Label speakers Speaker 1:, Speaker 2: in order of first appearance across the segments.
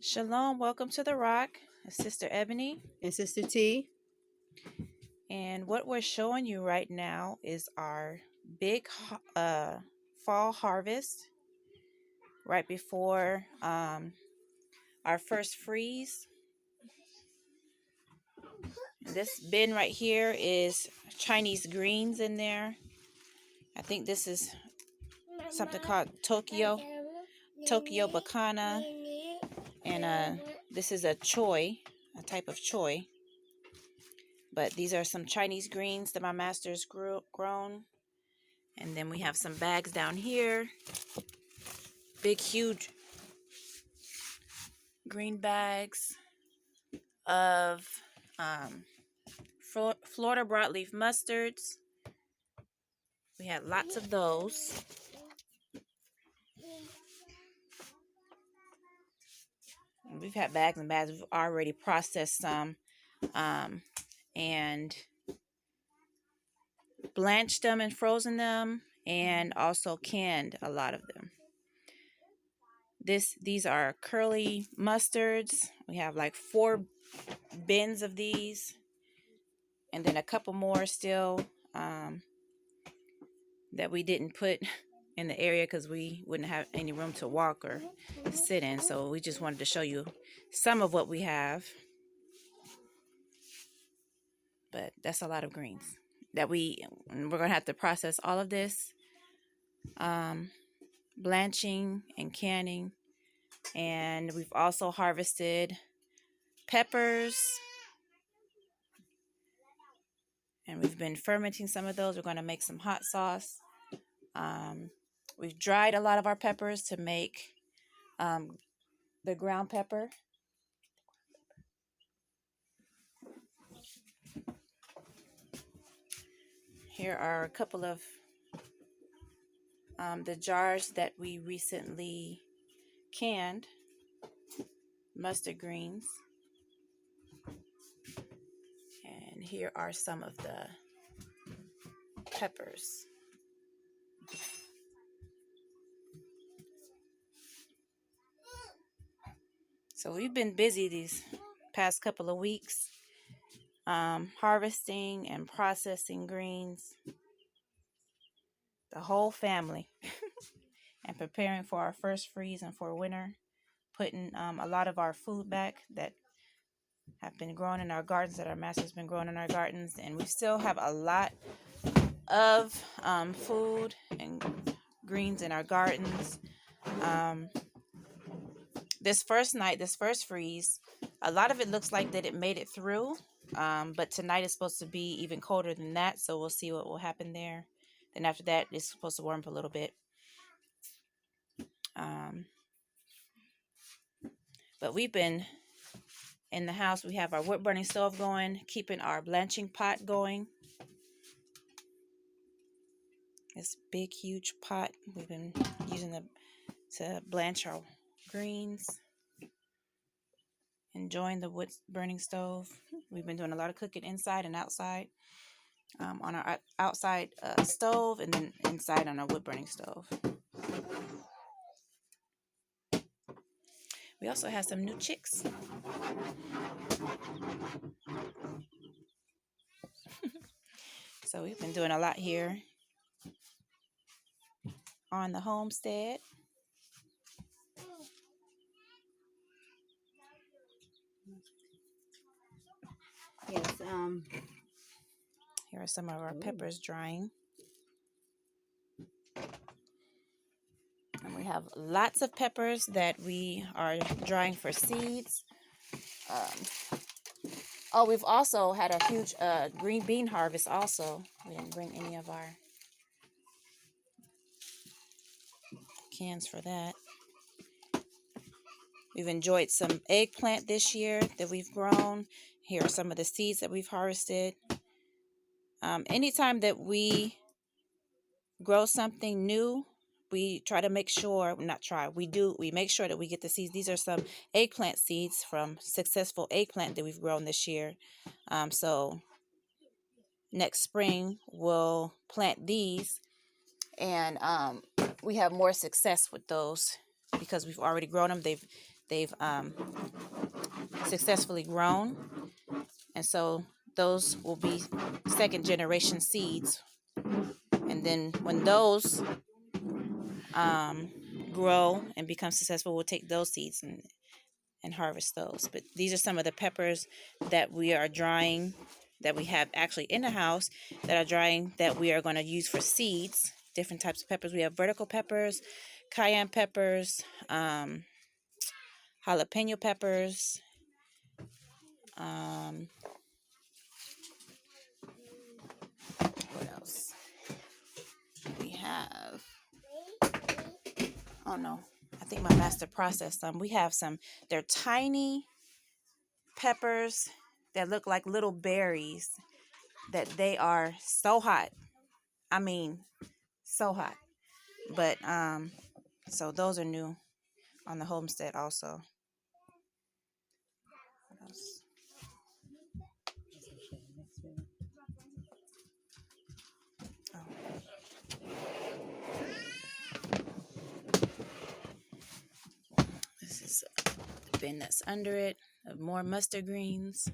Speaker 1: Shalom, welcome to the Rock. It's Sister Ebony,
Speaker 2: And Sister T.
Speaker 1: and what we're showing you right now is our big fall harvest right before our first freeze. This bin right here is Chinese greens in there. I think this is something called Tokyo Bacana, and this is a type of choy. But these are some Chinese greens that my master's grown. And then we have some bags down here. Big, huge green bags of Florida broadleaf mustards. We had lots of those. We've had bags and bags. We've already processed some and blanched them and frozen them, and also canned a lot of them. These are curly mustards. We have like 4 bins of these, and then a couple more still that we didn't put in the area because we wouldn't have any room to walk or sit in. So we just wanted to show you some of what we have. But that's a lot of greens that we're gonna have to process all of this, blanching and canning. And we've also harvested peppers, and we've been fermenting some of those. We're going to make some hot sauce. We've dried a lot of our peppers to make the ground pepper. Here are a couple of the jars that we recently canned mustard greens. And here are some of the peppers. So we've been busy these past couple of weeks, harvesting and processing greens, the whole family, and preparing for our first freeze and for winter, putting a lot of our food back that have been grown in our gardens, that our master's been growing in our gardens. And we still have a lot of food and greens in our gardens. This first freeze, a lot of it looks like that it made it through, but tonight is supposed to be even colder than that, so we'll see what will happen there. Then after that, it's supposed to warm up a little bit. But we've been in the house. We have our wood burning stove going, keeping our blanching pot going. This big, huge pot we've been using to blanch our greens. Enjoying the wood burning stove. We've been doing a lot of cooking inside and outside, on our outside stove, and then inside on our wood burning stove. We also have some new chicks. So we've been doing a lot here on the homestead.
Speaker 2: Yes.
Speaker 1: Here are some of our peppers drying. And we have lots of peppers that we are drying for seeds. We've also had a huge green bean harvest also. We didn't bring any of our cans for that. We've enjoyed some eggplant this year that we've grown. Here are some of the seeds that we've harvested. Anytime that we grow something new, we try to make sure, we make sure that we get the seeds. These are some eggplant seeds from successful eggplant that we've grown this year. So next spring, we'll plant these, and we have more success with those because we've already grown them. they've successfully grown. And so those will be second generation seeds. And then when those grow and become successful, we'll take those seeds and harvest those. But these are some of the peppers that we are drying, that we have actually in the house, that are drying, that we are going to use for seeds. Different types of peppers. We have vertical peppers, cayenne peppers, jalapeno peppers, what else? We have, oh no, I think my master processed some. We have some, they're tiny peppers that look like little berries, that they are so hot. I mean, so hot. But so those are new on the homestead also. What else? Oh. This is the bin that's under it. More mustard greens.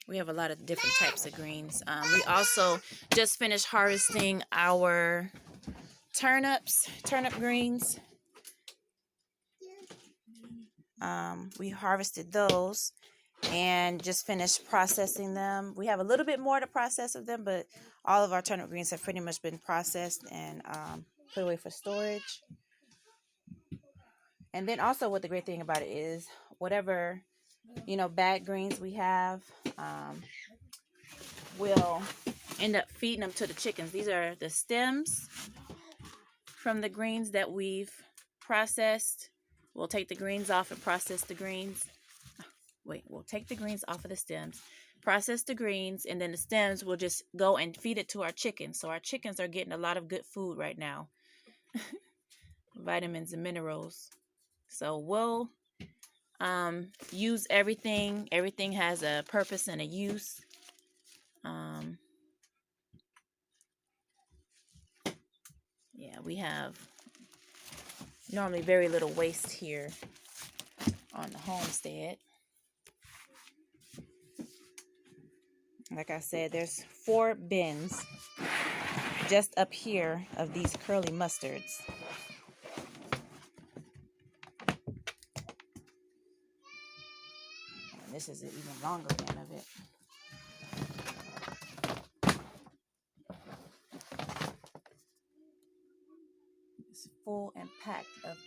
Speaker 1: We have a lot of different types of greens. We also just finished harvesting our turnip greens. We harvested those and just finished processing them. We have a little bit more to process of them, but all of our turnip greens have pretty much been processed and put away for storage. And then also what the great thing about it is, whatever, bag greens we have, we'll end up feeding them to the chickens. These are the stems from the greens that we've processed. We'll take the greens off and process the greens. We'll take the greens off of the stems, process the greens, and then the stems will just go and feed it to our chickens. So our chickens are getting a lot of good food right now. Vitamins and minerals. So we'll use everything. Everything has a purpose and a use. Yeah, we have normally very little waste here on the homestead. Like I said, there's 4 bins just up here of these curly mustards. And this is an even longer bin of it. It's full and packed of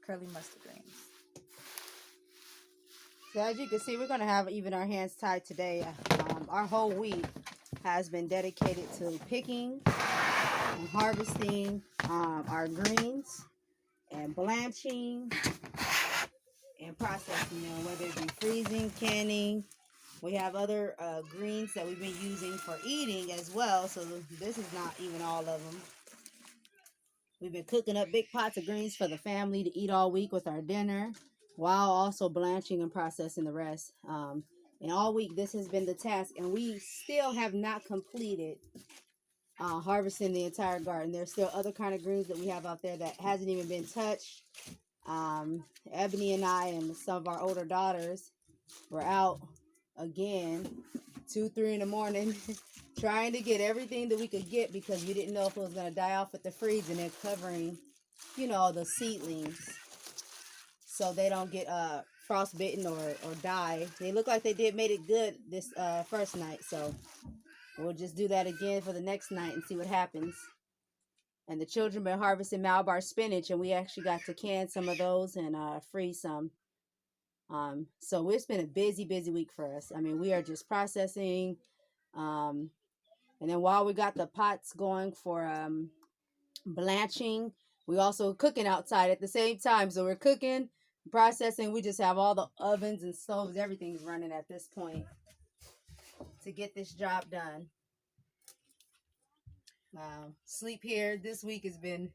Speaker 1: curly mustard greens.
Speaker 2: So as you can see, we're going to have even our hands tied today. Our whole week has been dedicated to picking and harvesting our greens and blanching and processing them, whether it be freezing, canning. We have other greens that we've been using for eating as well, so this is not even all of them. We've been cooking up big pots of greens for the family to eat all week with our dinner, while also blanching and processing the rest. And all week, this has been the task, and we still have not completed harvesting the entire garden. There's still other kind of greens that we have out there that hasn't even been touched. Ebony and I and some of our older daughters were out again 2, 3 in the morning trying to get everything that we could get, because we didn't know if it was going to die off at the freeze, and they're covering, the seedlings so they don't get frostbitten or die. They look like they made it good this first night, so we'll just do that again for the next night and see what happens. And the children been harvesting Malabar spinach, and we actually got to can some of those and freeze some. So it's been a busy week for us. I mean, we are just processing. And then while we got the pots going for blanching, we also cooking outside at the same time. So we're cooking, processing. We just have all the ovens and stoves. Everything's running at this point to get this job done. Sleep here this week has been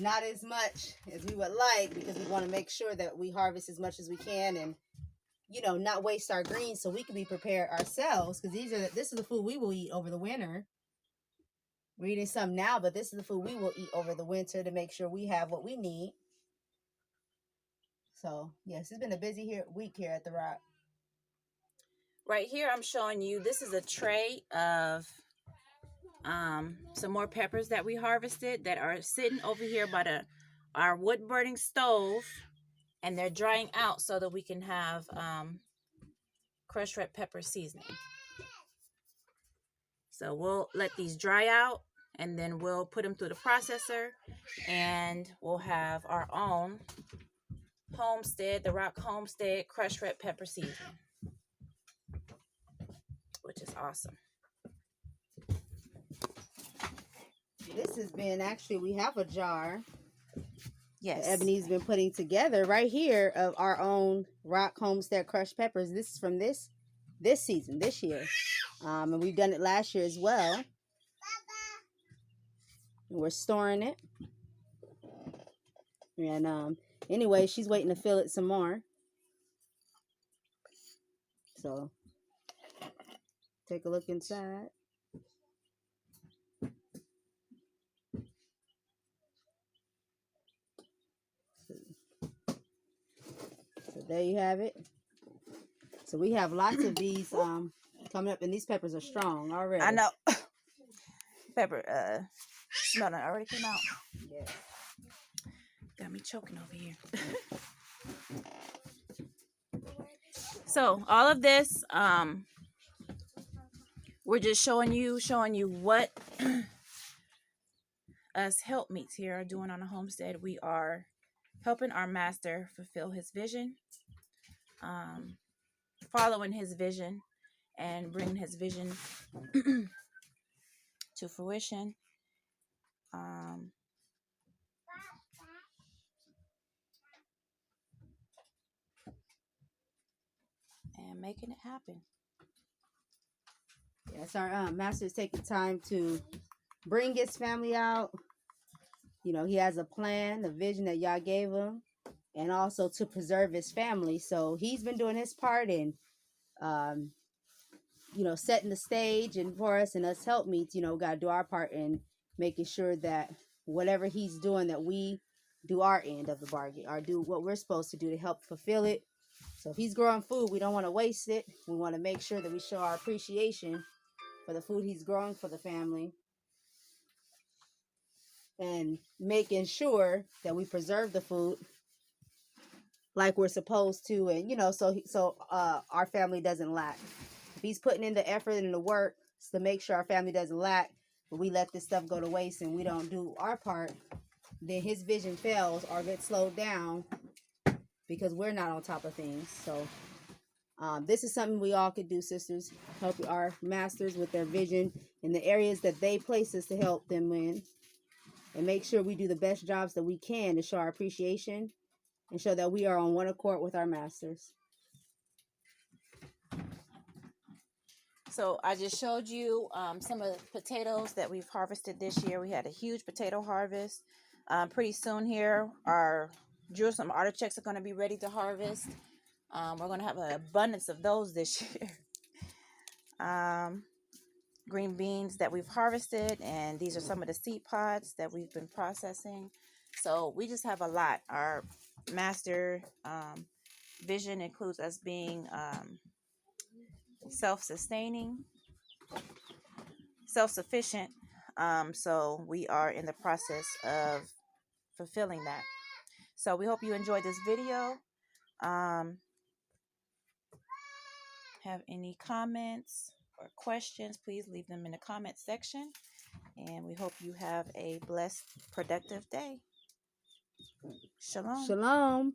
Speaker 2: not as much as we would like, because we want to make sure that we harvest as much as we can and not waste our greens, so we can be prepared ourselves, because this is the food we will eat over the winter. We're eating some now, but this is the food we will eat over the winter to make sure we have what we need. So yes, it's been a busy week here at the Rock.
Speaker 1: Right here, I'm showing you, this is a tray of some more peppers that we harvested that are sitting over here by our wood burning stove, and they're drying out so that we can have crushed red pepper seasoning. So we'll let these dry out, and then we'll put them through the processor, and we'll have our own Homestead, the Rock Homestead crushed red pepper seasoning, which is awesome.
Speaker 2: This has been, actually, we have a jar.
Speaker 1: Yes.
Speaker 2: That Ebony's been putting together right here of our own Rock Homestead crushed peppers. This is from this season, this year. And we've done it last year as well. And we're storing it. And anyway, she's waiting to fill it some more. So take a look inside. So there you have it. So we have lots of these coming up, and these peppers are strong already.
Speaker 1: I know. Pepper smell it already came out.
Speaker 2: Yeah.
Speaker 1: Got me choking over here. So all of this, we're just showing you what us helpmeets here are doing on the homestead. We are helping our master fulfill his vision, following his vision, and bringing his vision to fruition. And making it happen.
Speaker 2: Yes, our master is taking time to bring his family out. You know, he has a plan, a vision that y'all gave him, and also to preserve his family. So he's been doing his part in, you know, setting the stage, and for us and us helpmeets, you know, got to do our part in making sure that whatever he's doing, that we do our end of the bargain, or do what we're supposed to do to help fulfill it. So if he's growing food, we don't want to waste it. We want to make sure that we show our appreciation for the food he's growing for the family, and making sure that we preserve the food like we're supposed to, and you know, so our family doesn't lack. If he's putting in the effort and the work to make sure our family doesn't lack, but we let this stuff go to waste and we don't do our part, then his vision fails or gets slowed down because we're not on top of things. So this is something we all could do, sisters. Help our masters with their vision in the areas that they place us to help them in, and make sure we do the best jobs that we can to show our appreciation and show that we are on one accord with our masters.
Speaker 1: So I just showed you some of the potatoes that we've harvested this year. We had a huge potato harvest. Pretty soon here, our Jerusalem artichokes are going to be ready to harvest. We're going to have an abundance of those this year. Green beans that we've harvested, and these are some of the seed pods that we've been processing. So we just have a lot. Our master vision includes us being self-sustaining, self-sufficient. So we are in the process of fulfilling that. So we hope you enjoyed this video. Have any comments or questions, please leave them in the comment section. And we hope you have a blessed, productive day. Shalom.
Speaker 2: Shalom.